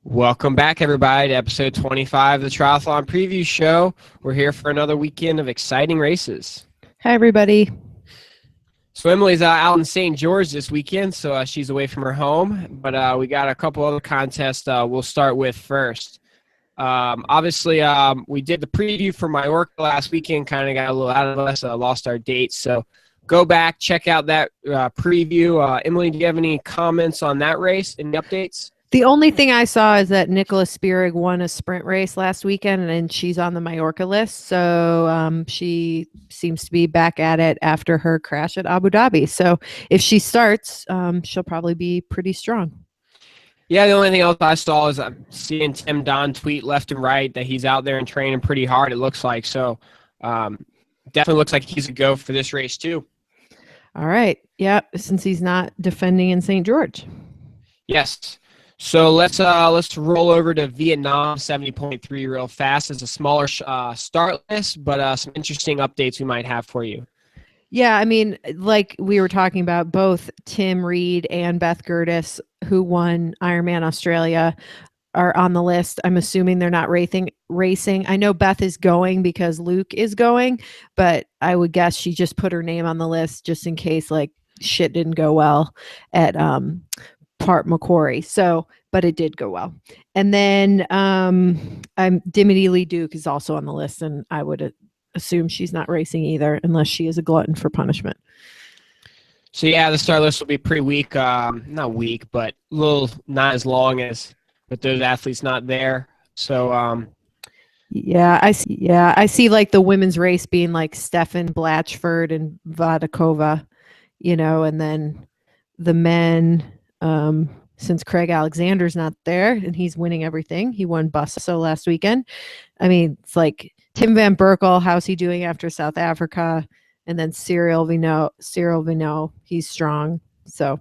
Welcome back, everybody, to episode 25 of the Triathlon Preview Show. We're here for another weekend of exciting races. Hi, everybody. So Emily's out in St. George this weekend, so she's away from her home. But we got a couple other contests we'll start with first. Obviously, we did the preview for Majorca last weekend, kind of got a little out of us, lost our dates. So go back, check out that preview. Emily, do you have any comments on that race? Any updates? The only thing I saw is that Nicholas Spierig won a sprint race last weekend, and she's on the Majorca list. So she seems to be back at it after her crash at Abu Dhabi. So if she starts, she'll probably be pretty strong. Yeah, the only thing else I saw is I'm seeing Tim Don tweet left and right that he's out there and training pretty hard, it looks like. So definitely looks like he's a go for this race too. All right. Yeah, since he's not defending in St. George. Yes. So let's roll over to Vietnam 70.3 real fast. It's a smaller start list, but some interesting updates we might have for you. Yeah, I mean, like we were talking about, both Tim Reed and Beth Gertis, who won Ironman Australia, are on the list. I'm assuming they're not racing. I know Beth is going because Luke is going, but I would guess she just put her name on the list just in case like shit didn't go well at Part Macquarie. So, but it did go well. And then Dimity Lee Duke is also on the list, and I would assume she's not racing either unless she is a glutton for punishment. So yeah, the start list will be pretty weak. Not weak, but a little not as long as with those athletes not there. So I see like the women's race being like Stefan Blatchford and Vodakova, and then the men, since Craig Alexander's not there and he's winning everything. He won Busso last weekend. I mean, it's like Tim Van Berkel, how's he doing after South Africa? And then Cyril Vino, he's strong. So,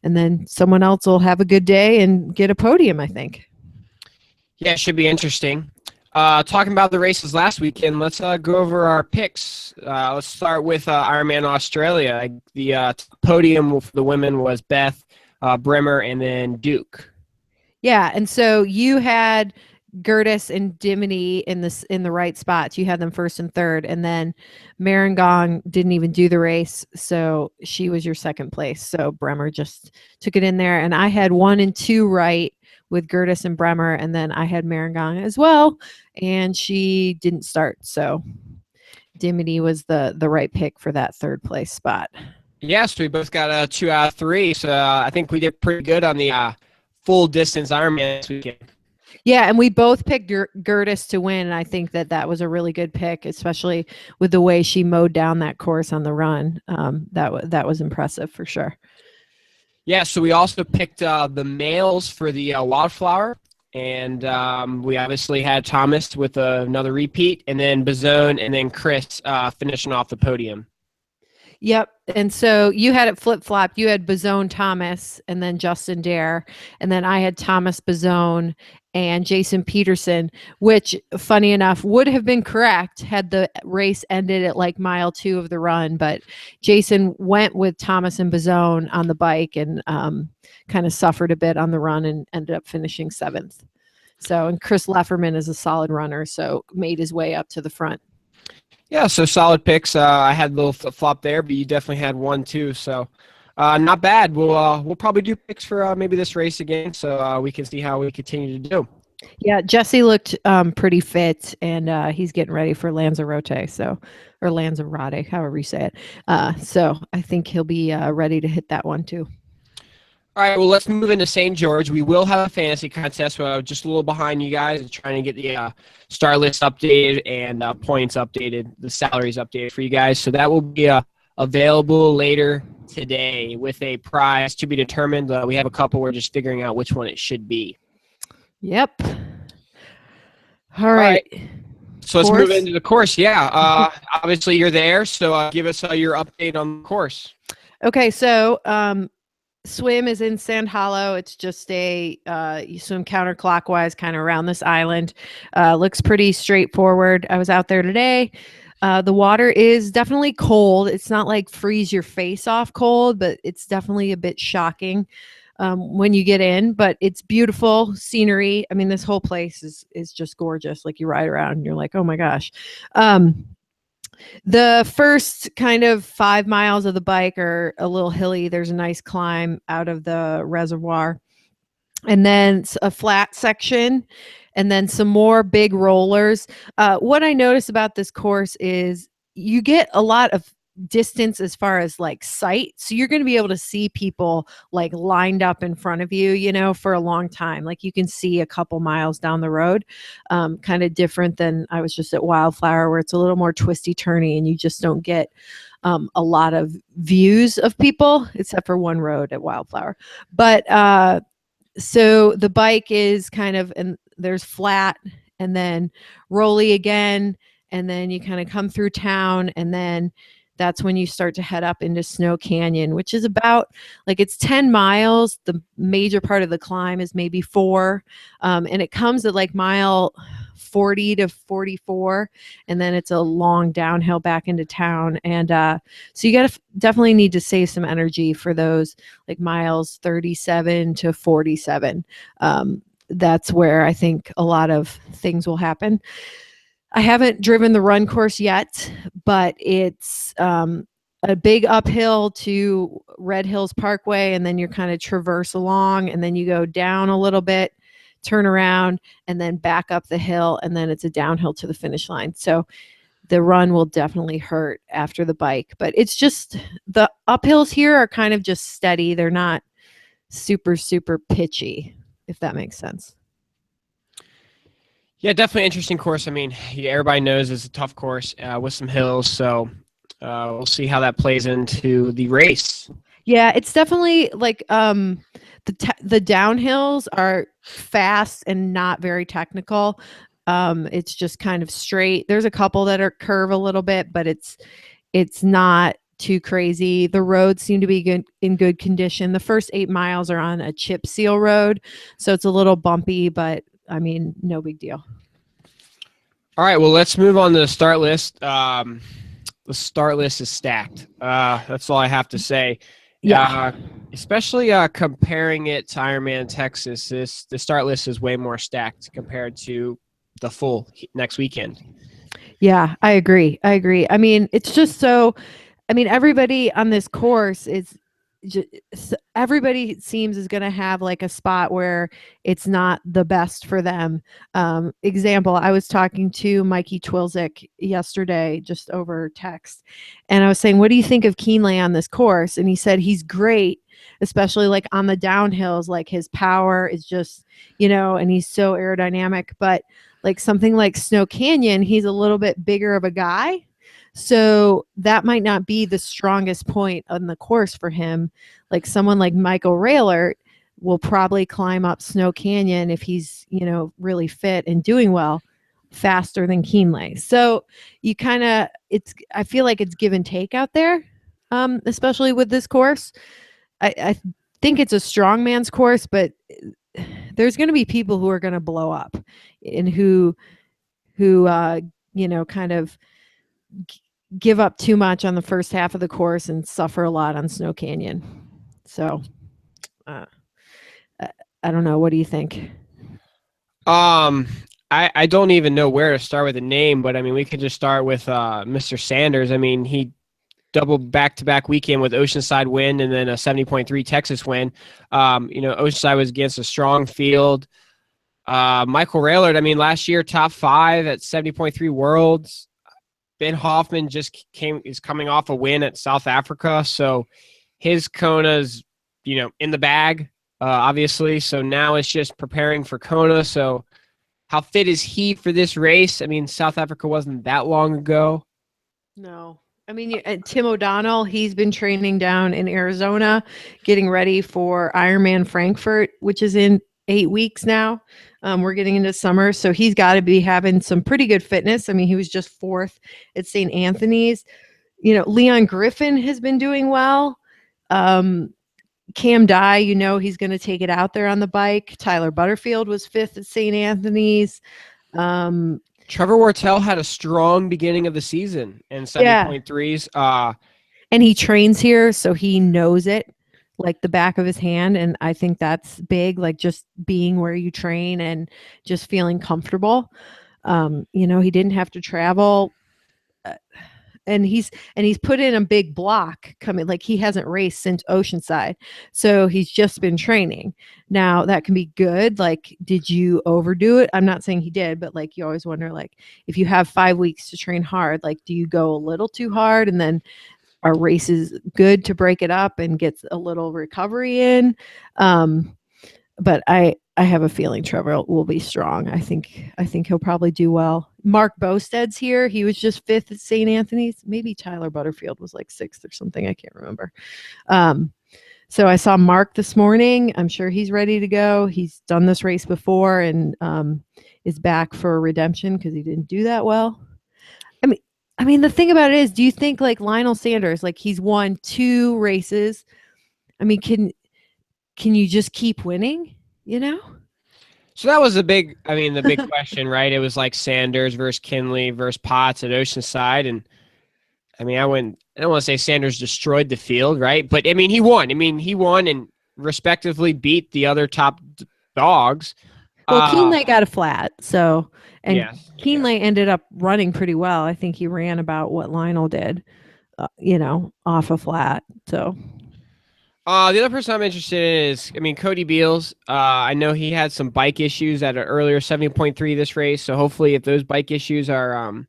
and then someone else will have a good day and get a podium, I think. Yeah, it should be interesting. Talking about the races last weekend, let's go over our picks. Let's start with Ironman Australia. The podium for the women was Beth, Bremer, and then Duke. Yeah, and so you had Gertis and Dimity in the right spots. You had them first and third, and then Marangong didn't even do the race, so she was your second place. So Bremer just took it in there, and I had 1 and 2 right with Gertis and Bremer, and then I had Marangong as well, and she didn't start. So Dimity was the right pick for that third place spot. Yes, we both got a 2 out of 3, so I think we did pretty good on the full distance Ironman this weekend. Yeah, and we both picked Gertis to win, and I think that was a really good pick, especially with the way she mowed down that course on the run. That was impressive for sure. Yeah, so we also picked the males for the Wildflower, and we obviously had Thomas with another repeat, and then Bazone, and then Chris finishing off the podium. Yep. And so you had it flip-flopped. You had Bazone Thomas and then Justin Dare. And then I had Thomas Bazone and Jason Peterson, which, funny enough, would have been correct had the race ended at like mile 2 of the run. But Jason went with Thomas and Bazone on the bike and kind of suffered a bit on the run and ended up finishing 7th. So, and Chris Lefferman is a solid runner, so made his way up to the front. Yeah, so solid picks. I had a little flip-flop there, but you definitely had 1 too. So not bad. We'll probably do picks for maybe this race again, so we can see how we continue to do. Yeah, Jesse looked pretty fit, and he's getting ready for Lanzarote, or Lanzarote, however you say it. So I think he'll be ready to hit that one too. All right, well, let's move into St. George. We will have a fantasy contest. We're just a little behind you guys, trying to get the star list updated and points updated, the salaries updated for you guys. So that will be available later today with a prize to be determined. We have a couple. We're just figuring out which one it should be. Yep. All right. So let's move into the course. Yeah. Obviously, you're there. So give us your update on the course. Okay. So swim is in Sand Hollow. It's just you swim counterclockwise kind of around this island. Looks pretty straightforward. I was out there today. The water is definitely cold. It's not like freeze your face off cold, but it's definitely a bit shocking. when you get in, but it's beautiful scenery. I mean, this whole place is just gorgeous. Like you ride around and you're like, oh my gosh. The first kind of 5 miles of the bike are a little hilly. There's a nice climb out of the reservoir, and then a flat section, and then some more big rollers. What I notice about this course is you get a lot of distance as far as like sight, so you're going to be able to see people like lined up in front of you, you know, for a long time. Like you can see a couple miles down the road. Kind of different than I was just at Wildflower, where it's a little more twisty turny and you just don't get a lot of views of people except for one road at Wildflower. But so the bike is kind of, and there's flat and then rolly again, and then you kind of come through town, and then that's when you start to head up into Snow Canyon, which is about like, it's 10 miles. The major part of the climb is maybe 4. And it comes at like mile 40 to 44. And then it's a long downhill back into town. And so you got to definitely need to save some energy for those like miles 37 to 47. That's where I think a lot of things will happen. I haven't driven the run course yet, but it's a big uphill to Red Hills Parkway, and then you're kind of traverse along, and then you go down a little bit, turn around, and then back up the hill, and then it's a downhill to the finish line. So the run will definitely hurt after the bike, but it's just the uphills here are kind of just steady. They're not super, super pitchy, if that makes sense. Yeah, definitely interesting course. I mean, yeah, everybody knows it's a tough course with some hills, so we'll see how that plays into the race. Yeah, it's definitely like the downhills are fast and not very technical. It's just kind of straight. There's a couple that are curve a little bit, but it's not too crazy. The roads seem to be good, in good condition. The first 8 miles are on a chip seal road, so it's a little bumpy, but I mean, no big deal. All right, well, let's move on to the start list. The start list is stacked. That's all I have to say. Yeah. Especially comparing it to Ironman Texas, the start list is way more stacked compared to the full next weekend. Yeah, I agree. I mean, it's just so, I mean, everybody on this course is just, everybody seems is going to have like a spot where it's not the best for them. Example, I was talking to Mikey Twilzik yesterday just over text, and I was saying, what do you think of Keenley on this course? And he said he's great, especially like on the downhills. Like his power is just, you know, and he's so aerodynamic. But like something like Snow Canyon, he's a little bit bigger of a guy, so that might not be the strongest point on the course for him. Like someone like Michael Raylert will probably climb up Snow Canyon if he's, you know, really fit and doing well faster than Keenley. So you kind of, I feel like it's give and take out there, especially with this course. I think it's a strong man's course, but there's going to be people who are going to blow up and who you know, kind of give up too much on the first half of the course and suffer a lot on Snow Canyon. So I don't know. What do you think? I don't even know where to start with the name, but I mean, we could just start with Mr. Sanders. I mean, he doubled back-to-back weekend with Oceanside win and then a 70.3 Texas win. You know, Oceanside was against a strong field. Michael Raylert, I mean, last year, top 5 at 70.3 Worlds. Ben Hoffman is coming off a win at South Africa, so his Kona's, you know, in the bag, obviously. So now it's just preparing for Kona. So how fit is he for this race? I mean, South Africa wasn't that long ago. No. I mean, Tim O'Donnell, he's been training down in Arizona, getting ready for Ironman Frankfurt, which is in 8 weeks now. We're getting into summer, so he's got to be having some pretty good fitness. I mean, he was just 4th at St. Anthony's. You know, Leon Griffin has been doing well. Cam Dye, you know, he's going to take it out there on the bike. Tyler Butterfield was 5th at St. Anthony's. Trevor Wartell had a strong beginning of the season and 70.3s. And he trains here, so he knows it. like the back of his hand, and I think that's big, like just being where you train and just feeling comfortable. He didn't have to travel, uh, and he's put in a big block coming, like he hasn't raced since Oceanside. So he's just been training. Now that can be good. Like, did you overdo it? I'm not saying he did, but like you always wonder, like if you have 5 weeks to train hard, like do you go a little too hard and then our race is good to break it up and gets a little recovery in. But I have a feeling Trevor will be strong. I think he'll probably do well. Mark Bosted's here. He was just fifth at St. Anthony's. Maybe Tyler Butterfield was like sixth or something. I can't remember. So I saw Mark this morning. I'm sure he's ready to go. He's done this race before and is back for redemption because he didn't do that well. I mean, the thing about it is, do you think like Lionel Sanders, like he's won 2 races? I mean, can you just keep winning? You know? So that was the big question, right? It was like Sanders versus Kinley versus Potts at Oceanside. And I mean, I don't want to say Sanders destroyed the field, right? But I mean, he won. I mean, he won and respectively beat the other top dogs. Well, Keenley got a flat, and Yes. Keenley ended up running pretty well. I think he ran about what Lionel did, off a flat. So The other person I'm interested in is, I mean, Cody Beals. I know he had some bike issues at an earlier 70.3 this race. So hopefully if those bike issues are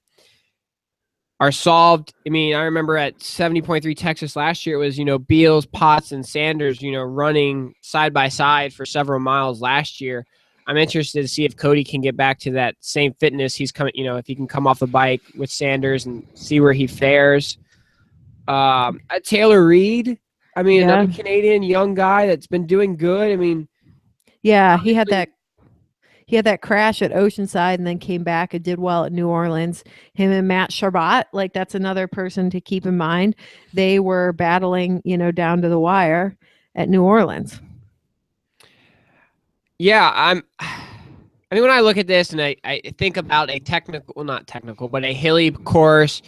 solved. I mean, I remember at 70.3 Texas last year, it was, Beals, Potts, and Sanders, running side by side for several miles last year. I'm interested to see if Cody can get back to that same fitness. He's coming, if he can come off the bike with Sanders and see where he fares. Taylor Reed, I mean, yeah, another Canadian young guy that's been doing good. I mean, yeah, he had that crash at Oceanside and then came back and did well at New Orleans. Him and Matt Charbat, like that's another person to keep in mind. They were battling, down to the wire at New Orleans. yeah, I mean, when I look at this and I think about a technical, well, not technical, but a hilly course,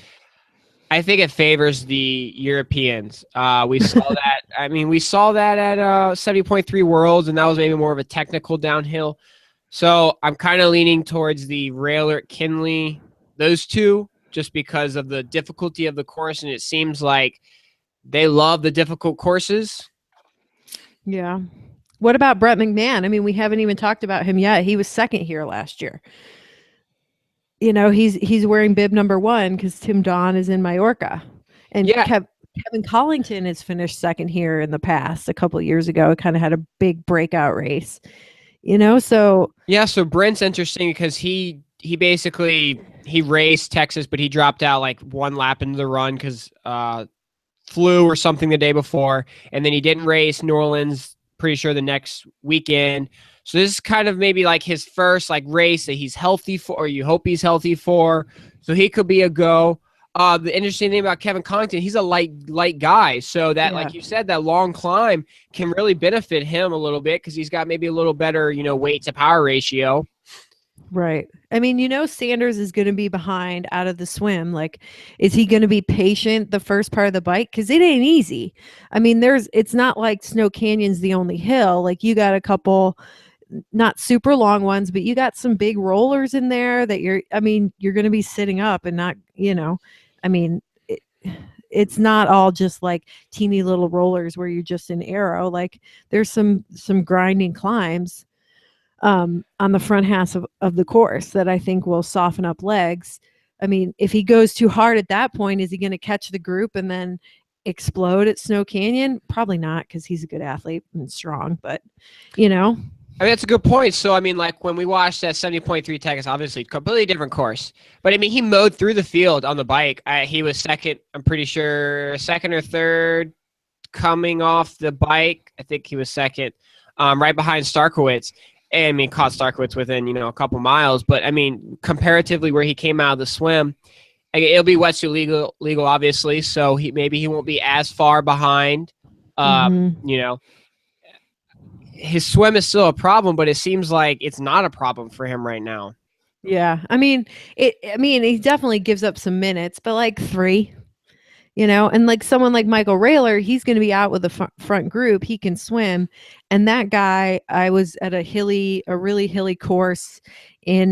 I think it favors the Europeans. We saw that. I mean, we saw that at 70.3 Worlds, and that was maybe more of a technical downhill. So I'm kind of leaning towards the Raylert Kinley, those two, just because of the difficulty of the course, and it seems like they love the difficult courses. Yeah. What about Brett McMahon? I mean, we haven't even talked about him yet. He was second here last year. He's wearing bib number 1 because Tim Don is in Mallorca, and Yeah, Kevin Collington has finished second here in the past. A couple of years ago, kind of had a big breakout race. So yeah. So Brent's interesting because he basically he raced Texas, but he dropped out like one lap into the run because flu or something the day before, and then he didn't race New Orleans. Pretty sure the next weekend. So this is kind of maybe like his first like race that he's healthy for, or you hope he's healthy for. So he could be a go. The interesting thing about Kevin Connaughton, he's a light guy. So that, yeah, like you said, that long climb can really benefit him a little bit because he's got maybe a little better, weight to power ratio. right. I mean, Sanders is going to be behind out of the swim. Like, is he going to be patient the first part of the bike? Because it ain't easy. I mean, it's not like Snow Canyon's the only hill. Like, you got a couple not super long ones, but you got some big rollers in there that you're going to be sitting up and not, I mean, it's not all just like teeny little rollers where you're just in arrow. Like there's some grinding climbs on the front half of the course that I think will soften up legs. I mean, if he goes too hard at that point, is he going to catch the group and then explode at Snow Canyon? Probably not, because he's a good athlete and strong, but I mean, that's a good point. So, I mean, like when we watched that 70.3 Texas, obviously completely different course. But I mean, he mowed through the field on the bike. He was second, I'm pretty sure, second or third coming off the bike. I think he was second, right behind Starkowitz. And I mean, caught Starkowitz within, a couple miles. But I mean, comparatively where he came out of the swim, it'll be wetsuit legal, obviously. So maybe he won't be as far behind. You know, his swim is still a problem, but it seems like it's not a problem for him right now. Yeah. I mean, he definitely gives up some minutes, but like 3, And like someone like Michael Rayler, he's going to be out with the front group. He can swim. And that guy, I was at a really hilly course in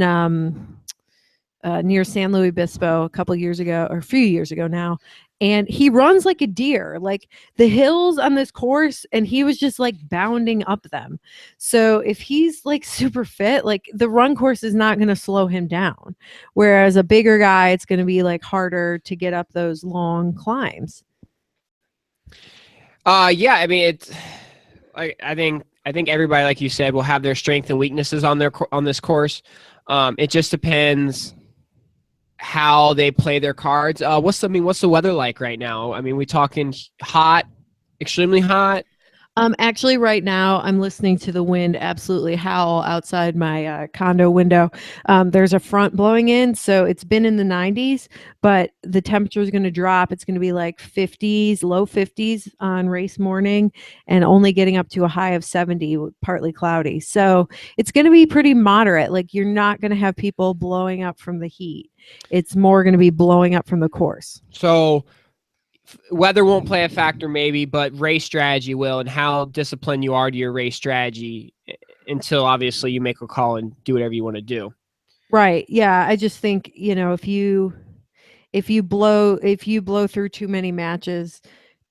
near San Luis Obispo a couple years ago, or a few years ago now. And he runs like a deer, like the hills on this course, and he was just like bounding up them. So if he's like super fit, like the run course is not going to slow him down. Whereas a bigger guy, it's going to be like harder to get up those long climbs. Yeah, I mean it's I think everybody, like you said, will have their strengths and weaknesses on this course. It just depends how they play their cards. What's the weather like right now? I mean, we talking hot, extremely hot. Actually, right now, I'm listening to the wind absolutely howl outside my condo window. There's a front blowing in, so it's been in the 90s, but the temperature is going to drop. It's going to be like 50s, low 50s on race morning, and only getting up to a high of 70, partly cloudy. So it's going to be pretty moderate. Like you're not going to have people blowing up from the heat. It's more going to be blowing up from the course. So weather won't play a factor maybe, but race strategy will, and how disciplined you are to your race strategy until obviously you make a call and do whatever you want to do. Right. Yeah. I just think, if you blow through too many matches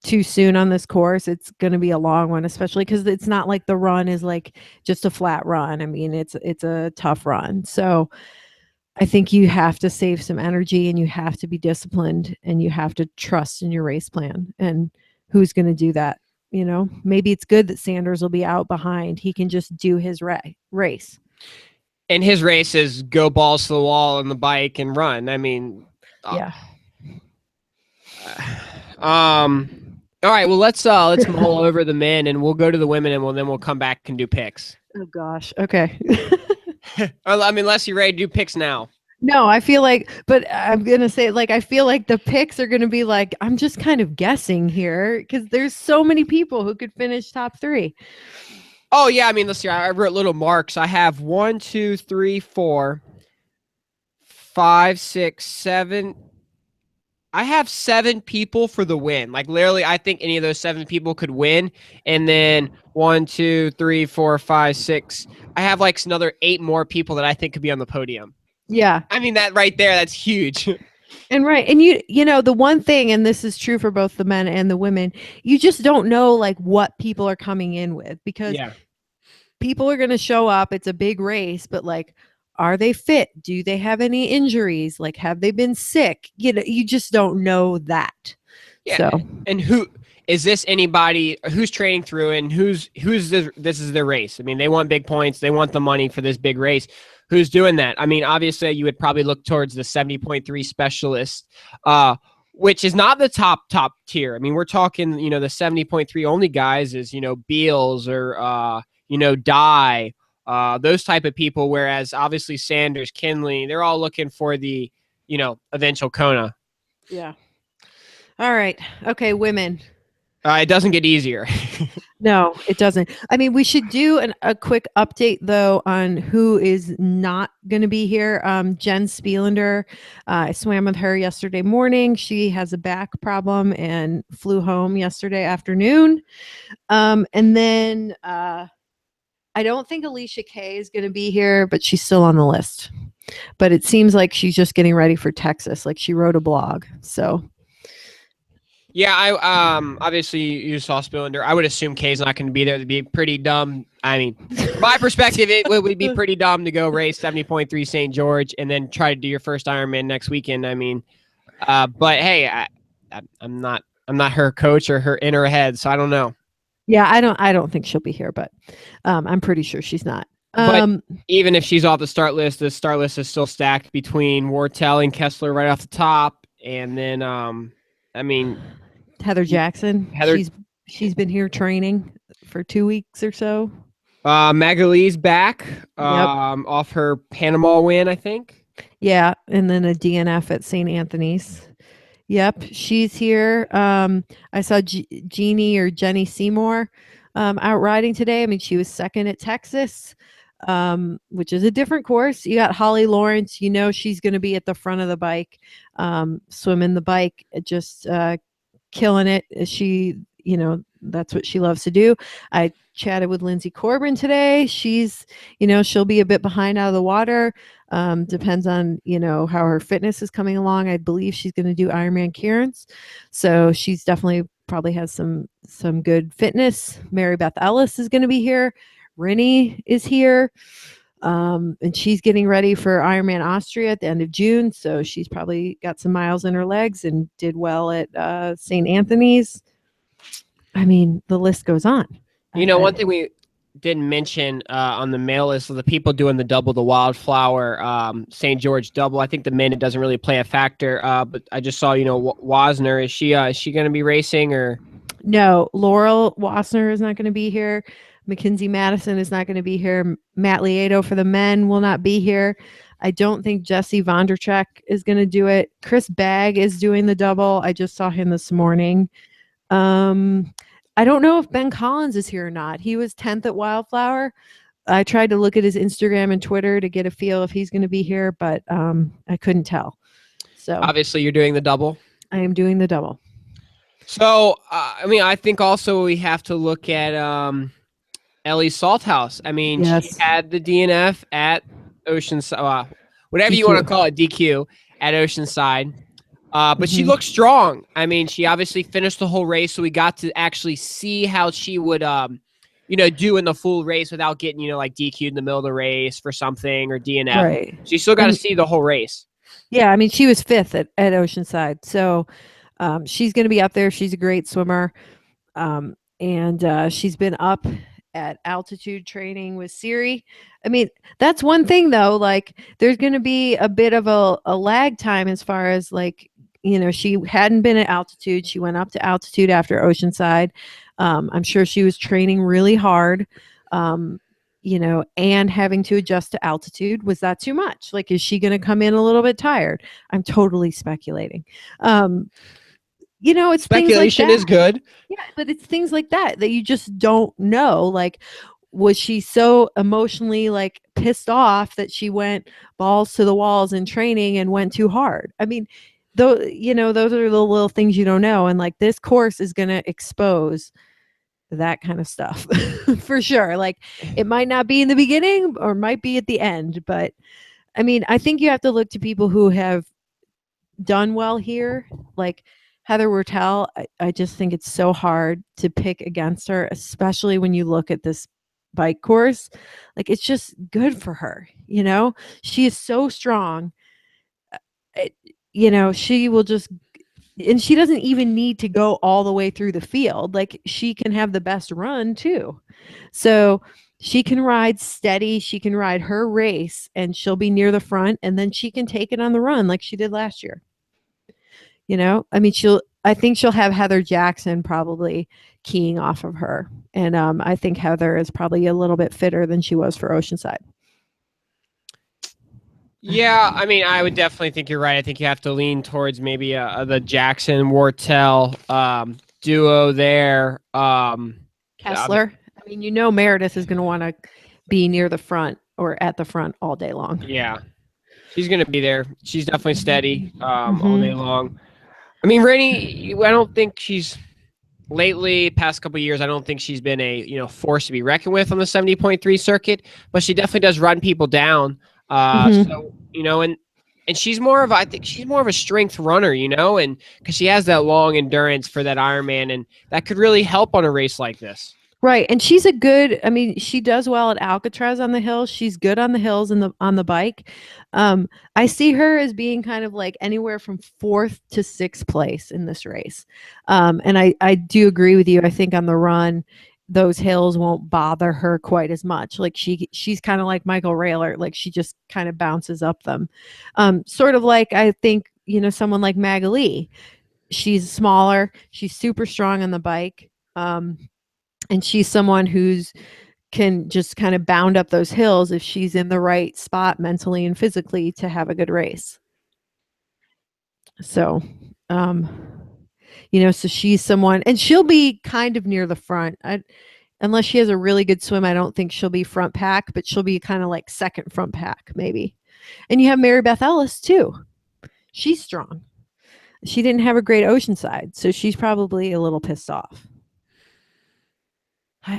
too soon on this course, it's going to be a long one, especially because it's not like the run is like just a flat run. I mean, it's a tough run. So I think you have to save some energy and you have to be disciplined and you have to trust in your race plan. And who's going to do that? Maybe it's good that Sanders will be out behind. He can just do his race. And his race is go balls to the wall on the bike and run. I mean, Yeah. All right. Well, let's mull over the men, and we'll go to the women, and then we'll come back and do picks. Oh gosh. Okay. I mean, unless you're ready to do picks now. No, I feel like, but I'm going to say, like, I feel like the picks are going to be like, I'm just kind of guessing here because there's so many people who could finish top 3. Oh, yeah. I mean, let's see. I wrote little marks. I have 1, 2, 3, 4, 5, 6, 7. I have 7 people for the win. Like, literally, I think any of those 7 people could win. And then 1, 2, 3, 4, 5, 6. I have like another 8 more people that I think could be on the podium. Yeah. I mean, that right there, that's huge. And right. And the one thing, and this is true for both the men and the women, you just don't know like what people are coming in with because Yeah. people are going to show up. It's a big race, but like, are they fit? Do they have any injuries? Like, have they been sick? You just don't know that. Yeah. So, and who is this? Anybody who's training through and who's this is their race? I mean, they want big points. They want the money for this big race. Who's doing that? I mean, obviously, you would probably look towards the 70.3 specialist, which is not the top tier. I mean, we're talking, the 70.3 only guys is, Beals or, Dye, those type of people. Whereas obviously Sanders, Kinley, they're all looking for the, eventual Kona. yeah. All right. Okay, women. It doesn't get easier. No, it doesn't. I mean, we should do a quick update though on who is not going to be here. Jen Spielander, I swam with her yesterday morning. She has a back problem and flew home yesterday afternoon. And then I don't think Alicia Kay is going to be here, but she's still on the list. But it seems like she's just getting ready for Texas. Like she wrote a blog. So yeah, I obviously you saw Spillander. I would assume Kay's not going to be there. It'd be pretty dumb. I mean, from my perspective, it would be pretty dumb to go race 70.3 St. George and then try to do your first Ironman next weekend. I mean, but hey, I'm not her coach or her in her head, so I don't know. Yeah, I don't think she'll be here, but I'm pretty sure she's not. But even if she's off the start list is still stacked between Wartell and Kessler right off the top, and then I mean, Heather Jackson. She's been here training for 2 weeks or so. Magalee's back Yep. Off her Panama win, I think. Yeah, and then a DNF at St. Anthony's. Yep, she's here. I saw Jeannie or Jenny Seymour out riding today. I mean, she was second at Texas, which is a different course. You got Holly Lawrence. She's going to be at the front of the bike, swimming the bike. Just killing it. She, that's what she loves to do. I chatted with Lindsay Corbin today. She's, she'll be a bit behind out of the water. Depends on, how her fitness is coming along. I believe she's going to do Ironman Cairns. So she's definitely probably has some good fitness. Mary Beth Ellis is going to be here. Rennie is here. And she's getting ready for Ironman Austria at the end of June. So she's probably got some miles in her legs and did well at St. Anthony's. I mean, the list goes on. One thing we didn't mention on the male list of the people doing the double, the Wildflower St. George double. I think the men, it doesn't really play a factor. But I just saw, Wasner. Is she going to be racing or? No, Laurel Wasner is not going to be here. Mackenzie Madison is not going to be here. Matt Lieto for the men will not be here. I don't think Jesse Vonderchek is going to do it. Chris Bagg is doing the double. I just saw him this morning. I don't know if Ben Collins is here or not. He was 10th at Wildflower. I tried to look at his Instagram and Twitter to get a feel if he's going to be here, but I couldn't tell. So obviously you're doing the double. I am doing the double. So, I think also we have to look at Ellie Salthouse. Yes. She had the DNF at Oceanside, whatever DQ. you want to call it, DQ at Oceanside. But she looked strong. She obviously finished the whole race, so we got to actually see how she would, do in the full race without getting, like DQ'd in the middle of the race for something or DNF. Right. So you still got to see the whole race. Yeah, she was 5th at Oceanside, so she's going to be up there. She's a great swimmer, and she's been up at altitude training with Siri. That's one thing though. Like, there's going to be a bit of a lag time as far as she hadn't been at altitude. She went up to altitude after Oceanside. I'm sure she was training really hard. And having to adjust to altitude. Was that too much? Like, is she going to come in a little bit tired? I'm totally speculating. It's speculation things like is good. Yeah, but it's things like that you just don't know. Like, was she so emotionally pissed off that she went balls to the walls in training and went too hard? Those are the little things you don't know. And this course is going to expose that kind of stuff for sure. It might not be in the beginning or might be at the end, but I think you have to look to people who have done well here, like Heather Wurtel. I just think it's so hard to pick against her, especially when you look at this bike course. It's just good for her. She is so strong. She will just, and she doesn't even need to go all the way through the field. She can have the best run too. So she can ride steady. She can ride her race and she'll be near the front, and then she can take it on the run like she did last year. I think she'll have Heather Jackson probably keying off of her. And I think Heather is probably a little bit fitter than she was for Oceanside. Yeah, I would definitely think you're right. I think you have to lean towards maybe the Jackson Wurtel duo there. Kessler. Meredith is going to want to be near the front or at the front all day long. Yeah, she's going to be there. She's definitely steady all day long. Rennie, I don't think she's lately, past couple of years, I don't think she's been a force to be reckoned with on the 70.3 circuit, but she definitely does run people down. So and she's more of, I think she's more of a strength runner, and because she has that long endurance for that Ironman, and that could really help on a race like this. Right. And she's a good, she does well at Alcatraz on the hills. She's good on the hills and on the bike. I see her as being kind of anywhere from 4th to 6th place in this race. And I do agree with you. I think on the run, those hills won't bother her quite as much. She's kind of like Michael Rayler. She just kind of bounces up them. Sort of like, I think, someone like Magali. She's smaller. She's super strong on the bike. And she's someone who's can just kind of bound up those hills if she's in the right spot mentally and physically to have a good race. So, so she's someone, and she'll be kind of near the front. Unless she has a really good swim, I don't think she'll be front pack, but she'll be kind of second front pack maybe. And you have Mary Beth Ellis too. She's strong. She didn't have a great Oceanside, so she's probably a little pissed off.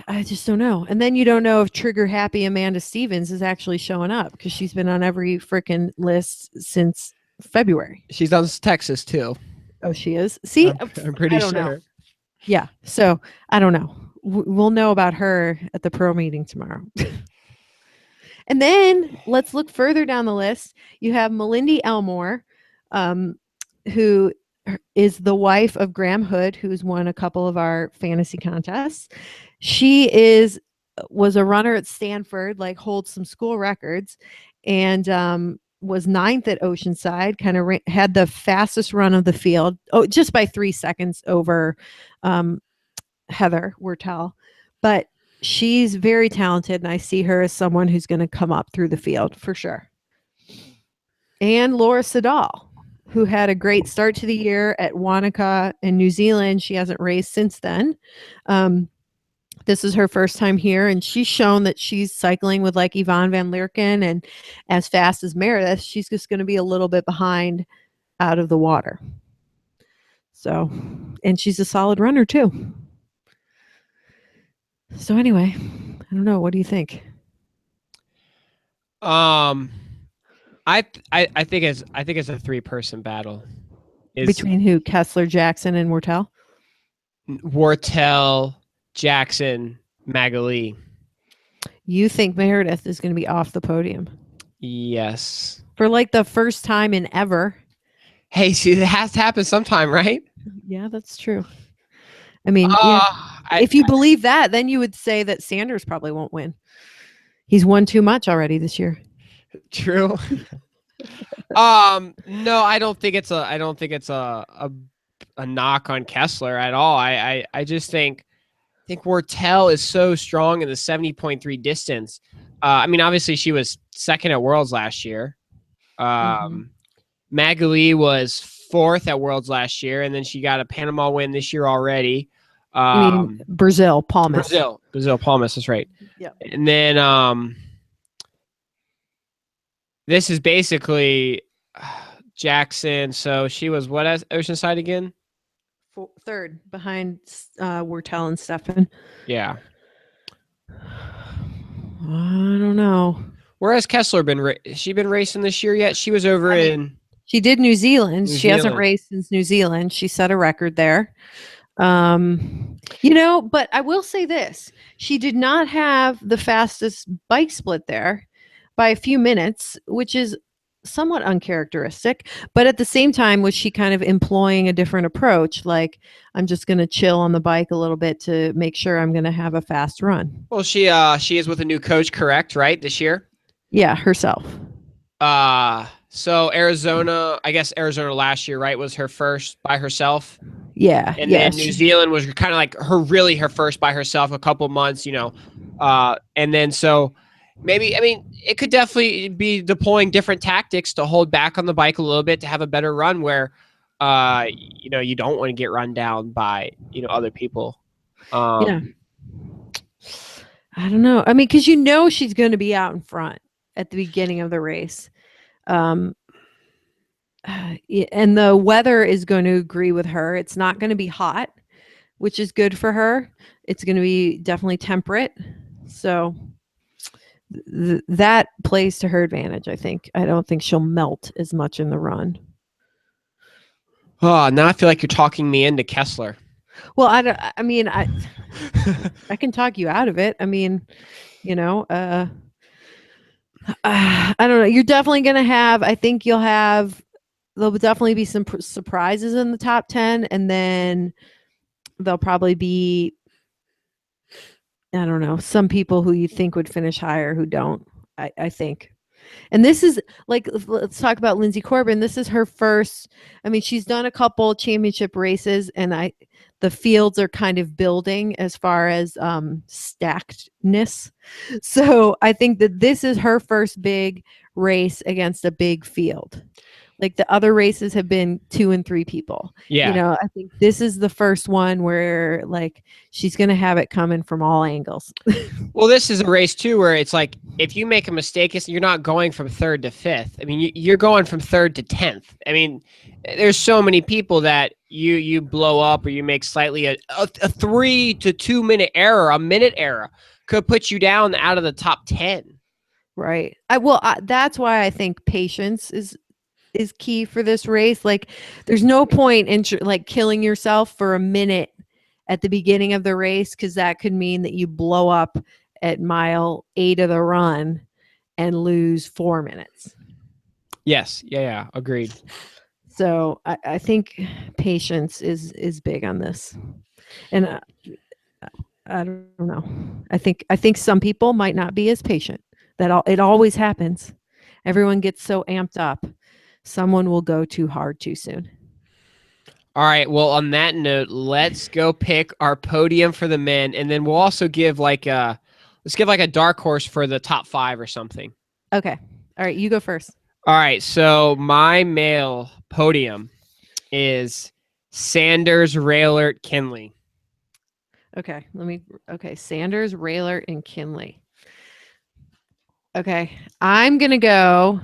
I just don't know. And then you don't know if trigger happy Amanda Stevens is actually showing up because she's been on every freaking list since February. She's on Texas too. Oh, she is. See, I'm pretty I don't know. sure. Yeah. So I don't know. We'll know about her at the pro meeting tomorrow. And then let's look further down the list. You have Melindy Elmore, who is the wife of Graham Hood, who's won a couple of our fantasy contests. She was a runner at Stanford, like holds some school records, and was ninth at Oceanside. Kind of had the fastest run of the field. Oh, just by 3 seconds over Heather Wertel, but she's very talented, and I see her as someone who's going to come up through the field for sure. And Laura Siddall, who had a great start to the year at Wanaka in New Zealand. She hasn't raced since then. This is her first time here, and she's shown that she's cycling with like Yvonne Van Leerken and as fast as Meredith. She's just going to be a little bit behind out of the water. So, and she's a solid runner too. So anyway, I don't know. What do you think? I think it's a 3-person battle. Between who? Kessler, Jackson, and Wortel? Wortel, Jackson, Magali. You think Meredith is going to be off the podium? Yes. For like the first time in ever. Hey, see, it has to happen sometime, right? Yeah, that's true. I mean, if you believe that, then you would say that Sanders probably won't win. He's won too much already this year. True. No, I don't think it's a knock on Kessler at all. I just think Wortel is so strong in the 70.3 distance. I mean, obviously she was second at Worlds last year. Magali was fourth at Worlds last year, and then she got a Panama win this year already. You mean Brazil, Palmas. Brazil, Palmas, that's right. Yeah. And then this is basically Jackson. So she was what as Oceanside again? Third behind Wortel and Stefan. Yeah. I don't know. Where has Kessler been? She been racing this year yet? She was over in. She did New Zealand. She hasn't raced since New Zealand. She set a record there. But I will say this. She did not have the fastest bike split there by a few minutes, which is somewhat uncharacteristic. But at the same time, was she kind of employing a different approach? Like, I'm just going to chill on the bike a little bit to make sure I'm going to have a fast run. Well, she is with a new coach, correct? Right, this year? Yeah, herself. So Arizona, I guess Arizona last year, right, was her first by herself. Yeah. And then New Zealand was kind of like her first by herself, a couple months, and then so maybe, I mean, it could definitely be deploying different tactics to hold back on the bike a little bit to have a better run where, you don't want to get run down by, other people. Yeah. I don't know. I mean, because she's going to be out in front at the beginning of the race. And the weather is going to agree with her. It's not going to be hot, which is good for her. It's going to be definitely temperate. So that plays to her advantage, I think. I don't think she'll melt as much in the run. Oh, now I feel like you're talking me into Kessler. Well, I can talk you out of it. I mean, I don't know. You're definitely going to have, I think there'll definitely be some surprises in the top 10. And then there'll probably be, I don't know, some people who you think would finish higher who don't, I think. And this is like, let's talk about Lindsay Corbin. This is her first, I mean, she's done a couple championship races, and the fields are kind of building as far as stackedness. So I think that this is her first big race against a big field. Like the other races have been 2 and 3 people. You Yeah. know, I think this is the first one where like she's going to have it coming from all angles. Well, this is a race too where it's like if you make a mistake, you're not going from third to fifth. I mean, you're going from third to 10th. I mean, there's so many people that you blow up or you make slightly a 3 to 2 minute error, a minute error could put you down out of the top 10. Right. That's why I think patience is key for this race. Like there's no point in like killing yourself for a minute at the beginning of the race because that could mean that you blow up at mile 8 of the run and lose 4 minutes. Yes. Yeah. Agreed. So I think patience is big on this, and I don't know. I think some people might not be as patient. It always happens. Everyone gets so amped up. Someone will go too hard too soon. All right. Well, on that note, let's go pick our podium for the men, and then we'll also give let's give like a dark horse for the top 5 or something. Okay. All right. You go first. All right. So my male podium is Sanders, Raylert, Kinley. Okay. Okay. Sanders, Raylert, and Kinley. Okay. I'm going to go.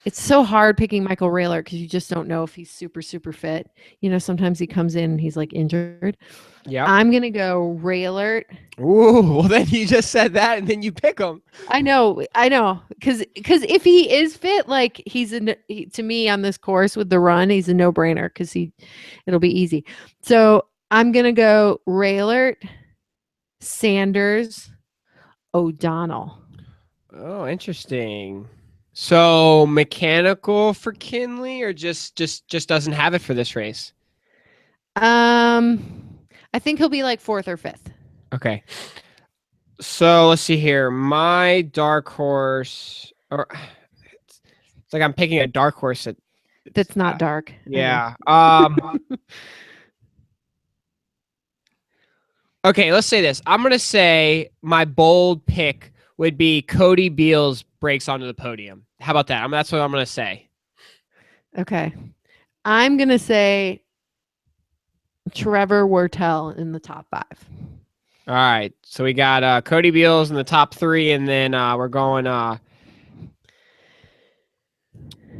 It's so hard picking Michael Raylert because you just don't know if he's super, super fit. You know, sometimes he comes in and he's like injured. Yeah. I'm going to go Raylert. Ooh, well then you just said that and then you pick him. I know. Because if he is fit, like to me on this course with the run, he's a no brainer because it'll be easy. So I'm going to go Raylert, Sanders, O'Donnell. Oh, interesting. So mechanical for Kinley or just doesn't have it for this race? I think he'll be like 4th or 5th. Okay. So let's see here. My dark horse, or it's like I'm picking a dark horse that's not dark. Yeah. Okay, let's say this. I'm gonna say my bold pick would be Cody Beals breaks onto the podium. How about that? That's what I'm gonna say. Okay. I'm gonna say Trevor Wertel in the top 5. All right. So we got Cody Beals in the top 3, and then we're going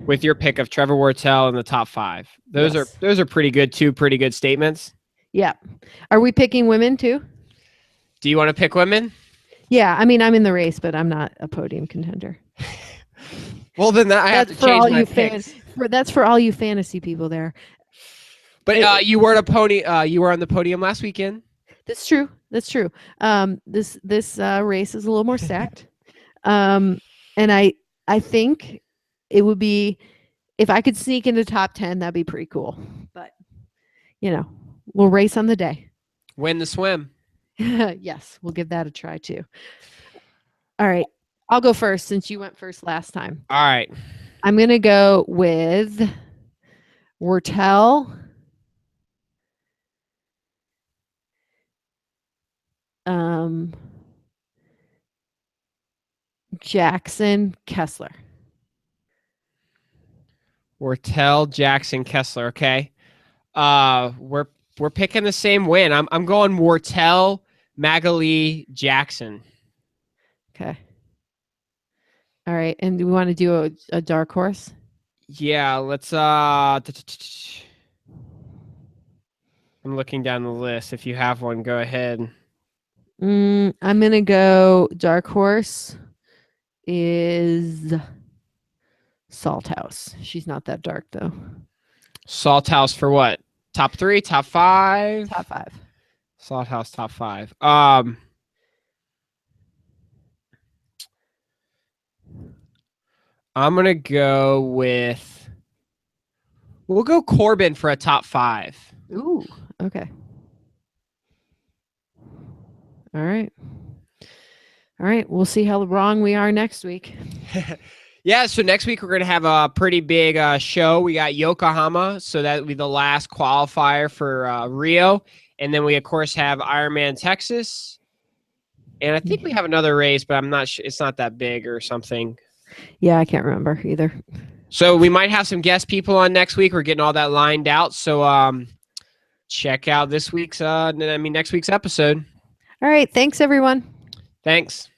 with your pick of Trevor Wertel in the top 5. Those are pretty good, 2 pretty good statements. Yeah. Are we picking women too? Do you want to pick women? Yeah, I mean I'm in the race, but I'm not a podium contender. Well, then I have to change my picks. That's for all you fantasy people there. But you weren't a pony. You were on the podium last weekend. That's true. This race is a little more stacked. And I think it would be if I could sneak into top 10, that'd be pretty cool. But we'll race on the day. Win the swim. Yes, we'll give that a try too. All right. I'll go first since you went first last time. All right. I'm going to go with Wertel, Jackson, Kessler. Wertel, Jackson, Kessler. Okay. We're picking the same win. I'm going Wertel, Magali, Jackson. Okay. All right. And do we want to do a dark horse? Yeah, let's I'm looking down the list. If you have one, go ahead. I'm gonna go dark horse is Salthouse. She's not that dark though. Salthouse for what? Top 3, top 5? Top 5. Salthouse top 5. I'm gonna go with. We'll go Corbin for a top 5. Ooh, okay. All right. We'll see how wrong we are next week. Yeah, so next week we're going to have a pretty big show. We got Yokohama, so that will be the last qualifier for Rio. And then we, of course, have Ironman Texas. And I think we have another race, but I'm not sure. It's not that big or something. Yeah, I can't remember either. So we might have some guest people on next week. We're getting all that lined out. So check out next week's episode. All right. Thanks, everyone. Thanks.